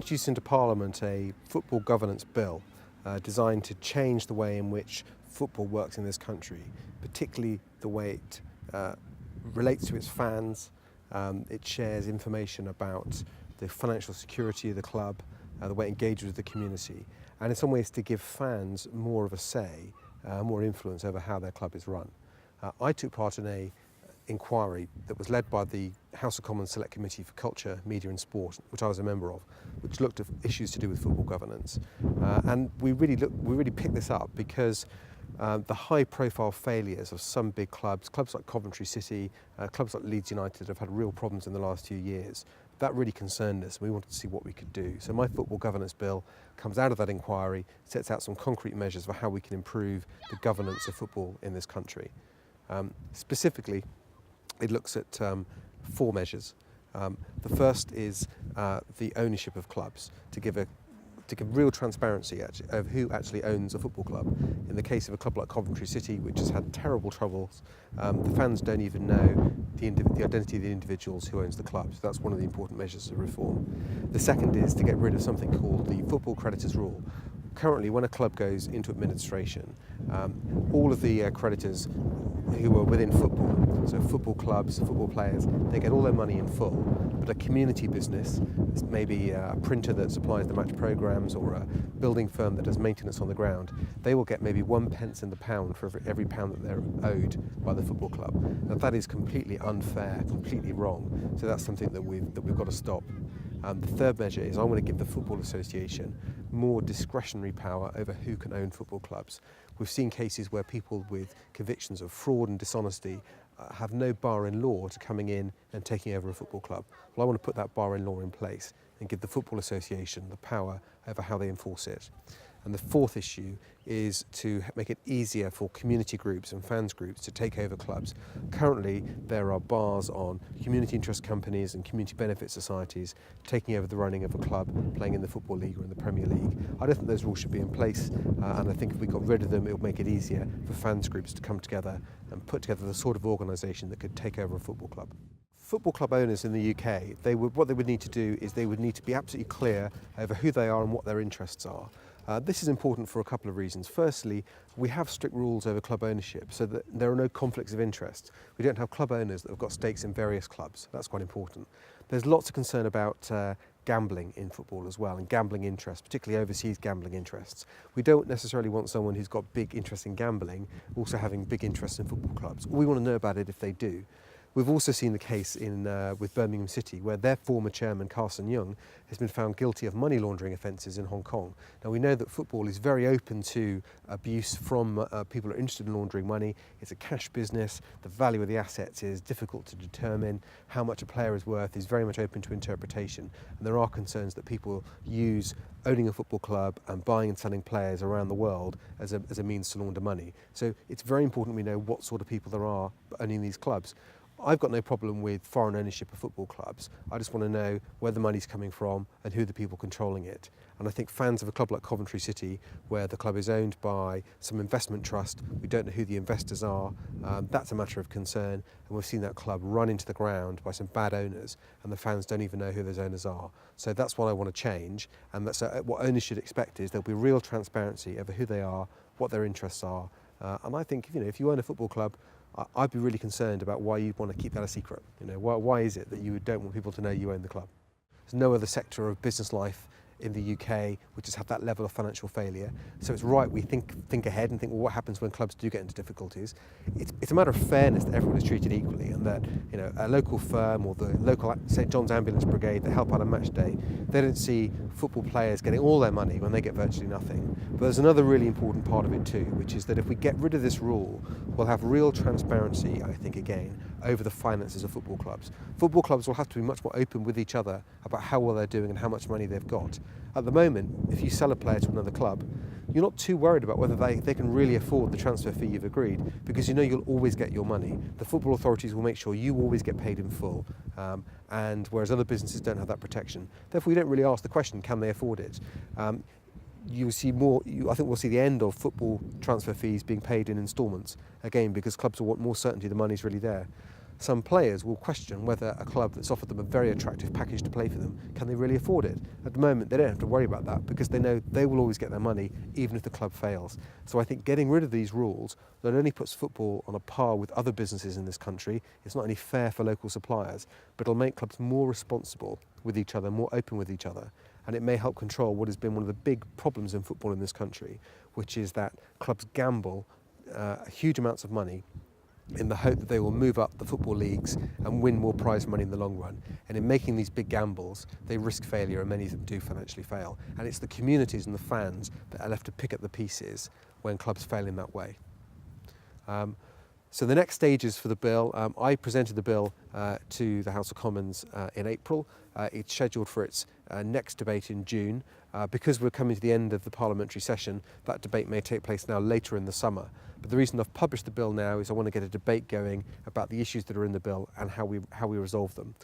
introduced into Parliament a football governance bill designed to change the way in which football works in this country, particularly the way it relates to its fans. It shares information about the financial security of the club, the way it engages with the community, and in some ways to give fans more of a say, more influence over how their club is run. I took part in an inquiry that was led by the House of Commons Select Committee for Culture, Media and Sport, which I was a member of, which looked at issues to do with football governance. And we really picked this up because the high-profile failures of some big clubs like Coventry City, clubs like Leeds United have had real problems in the last few years. That really concerned us, and we wanted to see what we could do. So my football governance bill comes out of that inquiry, sets out some concrete measures for how we can improve the governance of football in this country. Specifically, it looks at 4 measures. The first is the ownership of clubs, to give real transparency of who actually owns a football club. In the case of a club like Coventry City, which has had terrible troubles, the fans don't even know the identity of the individuals who owns the club. So that's one of the important measures of reform. The second is to get rid of something called the football creditors rule. Currently, when a club goes into administration, all of the creditors who are within football, so football clubs, football players, they get all their money in full. But a community business, maybe a printer that supplies the match programmes or a building firm that does maintenance on the ground, they will get maybe 1 pence in the pound for every pound that they're owed by the football club. Now that is completely unfair, completely wrong. So that's something that we've got to stop. The third measure is I want to give the Football Association more discretionary power over who can own football clubs. We've seen cases where people with convictions of fraud and dishonesty have no bar in law to coming in and taking over a football club. Well, I want to put that bar in law in place and give the Football Association the power over how they enforce it. And the fourth issue is to make it easier for community groups and fans groups to take over clubs. Currently, there are bars on community interest companies and community benefit societies taking over the running of a club, playing in the Football League or in the Premier League. I don't think those rules should be in place, and I think if we got rid of them, it would make it easier for fans groups to come together and put together the sort of organisation that could take over a football club. Football club owners in the UK, what they would need to do is they would need to be absolutely clear over who they are and what their interests are. This is important for a couple of reasons. Firstly, we have strict rules over club ownership so that there are no conflicts of interest. We don't have club owners that have got stakes in various clubs. That's quite important. There's lots of concern about gambling in football as well, and gambling interests, particularly overseas gambling interests. We don't necessarily want someone who's got big interest in gambling also having big interest in football clubs. We want to know about it if they do. We've also seen the case with Birmingham City, where their former chairman, Carson Young, has been found guilty of money laundering offences in Hong Kong. Now, we know that football is very open to abuse from people who are interested in laundering money. It's a cash business. The value of the assets is difficult to determine. How much a player is worth is very much open to interpretation. And there are concerns that people use owning a football club and buying and selling players around the world as a means to launder money. So it's very important we know what sort of people there are owning these clubs. I've got no problem with foreign ownership of football clubs. I just want to know where the money's coming from and who are the people controlling it. And I think fans of a club like Coventry City, where the club is owned by some investment trust, we don't know who the investors are, that's a matter of concern. And we've seen that club run into the ground by some bad owners, and the fans don't even know who those owners are. So that's what I want to change. And that's what owners should expect is there'll be real transparency over who they are, what their interests are. And I think if you own a football club, I'd be really concerned about why you want to keep that a secret. Why is it that you don't want people to know you own the club? There's no other sector of business life in the UK which has had that level of financial failure. So it's right we think ahead and think, well, what happens when clubs do get into difficulties? It's a matter of fairness that everyone is treated equally, and that a local firm or the local St John's Ambulance Brigade that help out on match day, they don't see football players getting all their money when they get virtually nothing. But there's another really important part of it too, which is that if we get rid of this rule, we'll have real transparency, I think, again, over the finances of football clubs. Football clubs will have to be much more open with each other about how well they're doing and how much money they've got. At the moment, if you sell a player to another club, you're not too worried about whether they can really afford the transfer fee you've agreed, because you'll always get your money. The football authorities will make sure you always get paid in full, and whereas other businesses don't have that protection. Therefore, we don't really ask the question, can they afford it? You'll see more. I think we'll see the end of football transfer fees being paid in instalments, again, because clubs will want more certainty the money's really there. some players will question whether a club that's offered them a very attractive package to play for them, can they really afford it? At the moment, they don't have to worry about that because they know they will always get their money even if the club fails. So I think getting rid of these rules not only puts football on a par with other businesses in this country, it's not only fair for local suppliers, but it'll make clubs more responsible with each other, more open with each other. And it may help control what has been one of the big problems in football in this country, which is that clubs gamble huge amounts of money in the hope that they will move up the football leagues and win more prize money in the long run. And in making these big gambles, they risk failure, and many of them do financially fail. And it's the communities and the fans that are left to pick up the pieces when clubs fail in that way. So the next stages for the bill, I presented the bill to the House of Commons in April. It's scheduled for its next debate in June. Because we're coming to the end of the parliamentary session, that debate may take place now later in the summer. But the reason I've published the bill now is I want to get a debate going about the issues that are in the bill and how we resolve them.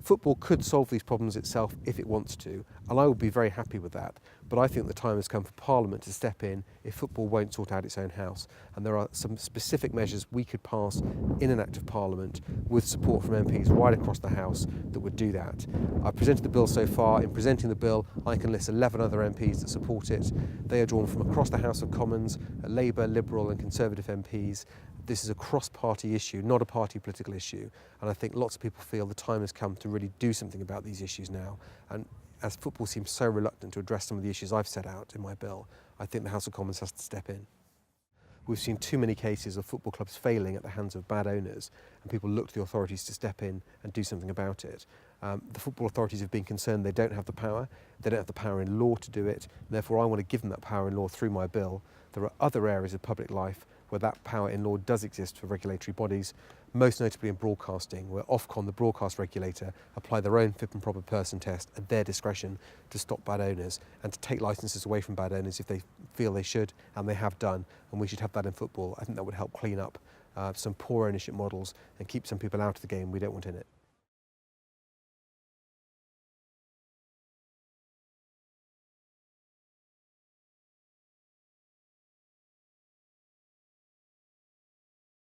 Football could solve these problems itself if it wants to, and I would be very happy with that. But I think the time has come for Parliament to step in if football won't sort out its own house. And there are some specific measures we could pass in an Act of Parliament with support from MPs right across the House that would do that. I've presented the bill so far. In presenting the bill, I can list 11 other MPs that support it. They are drawn from across the House of Commons, Labour, Liberal and Conservative MPs. This is a cross-party issue, not a party political issue. And I think lots of people feel the time has come to really do something about these issues now. And as football seems so reluctant to address some of the issues I've set out in my bill, I think the House of Commons has to step in. We've seen too many cases of football clubs failing at the hands of bad owners, and people look to the authorities to step in and do something about it. The football authorities have been concerned they don't have the power. They don't have the power in law to do it. Therefore, I want to give them that power in law through my bill. There are other areas of public life where that power in law does exist for regulatory bodies, most notably in broadcasting, where Ofcom, the broadcast regulator, apply their own fit and proper person test at their discretion to stop bad owners and to take licences away from bad owners if they feel they should, and they have done, and we should have that in football. I think that would help clean up some poor ownership models and keep some people out of the game we don't want in it.